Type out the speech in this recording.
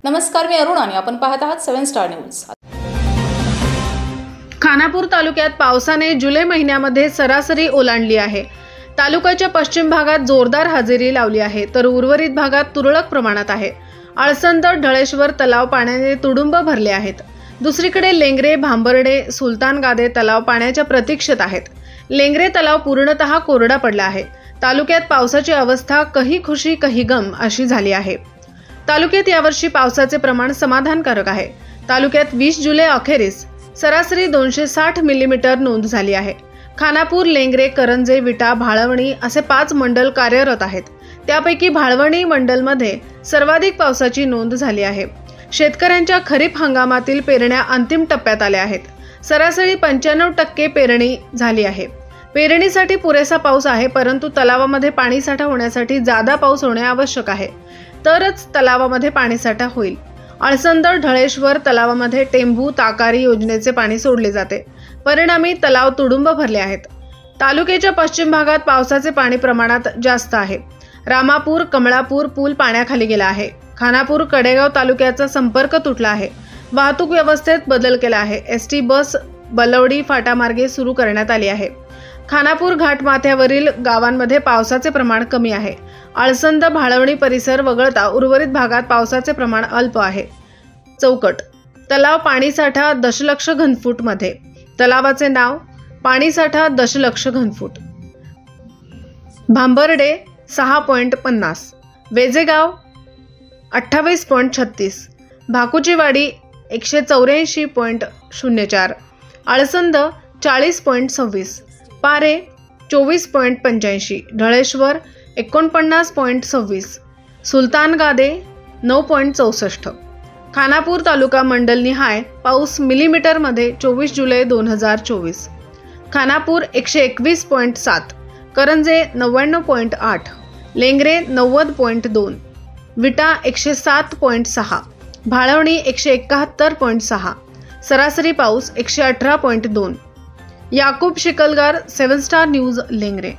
नमस्कार, मी अरुण आणि आपण पाहत आहात 7 स्टार न्यूज। खानापूर तालुक्यात पावसाने जुलै महिन्यामध्ये सरासरी ओलांडली आहे। तालुक्याच्या पश्चिम भागात जोरदार हजेरी लावली आहे, तर उर्वरित भागात तुरळक प्रमाणात आहे। आळसंद ढळेश्वर तलाव पाण्याने तुडुंब भरले आहेत। दुसरीकडे लेंगरे, भांबर्डे, सुलतानगादे तलाव पाण्याच्या प्रतीक्षेत आहेत। लेंगरे तलाव पूर्णतः कोरडा पडला आहे। तालुक्यात पावसाची अवस्था कही खुशी कही गम अशी झाली आहे। तालुक्यात यावर्षी पावसाचे प्रमाण समाधानकारक आहे। तालुक्यात 20 जुलै अखेरीस सरासरी 260 मिलीमीटर नोंद झाली आहे। खानापूर, लेंगरे, करंजे, विटा, भाळवणी असे 5 मंडल कार्यरत आहेत। त्यापैकी भाळवणी मंडलमध्ये सर्वाधिक पावसाची नोंद झाली आहे। शेतकऱ्यांच्या खरीप हंगामातील पेरण्या अंतिम टप्प्यात आल्या आहेत। सरासरी 95% पेरणी झाली आहे। पेरणीसाठी पुरेसा पाऊस आहे, परंतु तलावामध्ये पाणीसाठा होण्यासाठी जादा पाऊस होणे आवश्यक आहे, तरच तलावामध्ये पाणीसाठा होईल। आळसंद ढळेश्वर तलावामध्ये टेंभू ताकारी योजनेचे पाणी सोडले जाते, परिणामी तलाव तुडुंब भरले आहेत। तालुक्याच्या पश्चिम भागात पावसाचे पाणी प्रमाणात जास्त आहे। रामापूर, कमळापूर पूल पाण्याखाली गेला आहे। खानापूर, कडेगाव तालुक्याचा संपर्क तुटला आहे। वाहतूक व्यवस्थेत बदल केला आहे। एसटी बस बलवडी फाटामार्गे सुरू करण्यात आली आहे। खानापूर घाटमाथ्यावरील गावांमध्ये पावसाचे प्रमाण कमी आहे। आळसंद, भाळवणी परिसर वगळता उर्वरित भागात पावसाचे प्रमाण अल्प आहे। चौकट तलाव पाणीसाठा दशलक्ष घनफूट मध्ये। तलावाचे नाव पाणीसाठा दशलक्ष घनफूट। भांबर्डे 6.50, वेजेगाव 28.36, भाकुचीवाडी 184.04, आळसंद 40.26, पारे 24.85, ढळेश्वर 49.26, सुलतानगादे 9.64। खानापूर तालुका मंडल निहाय पाऊस मिलीमीटर मध्ये 24 जुलै 2024। खानापूर 121.7, करंजे 99.8, लेंगरे 90.2, विटा 107.6, भाळवणी 171.6, सरासरी पाऊस 118.2। Yakub Shikalgar, 7 star news, Lengare.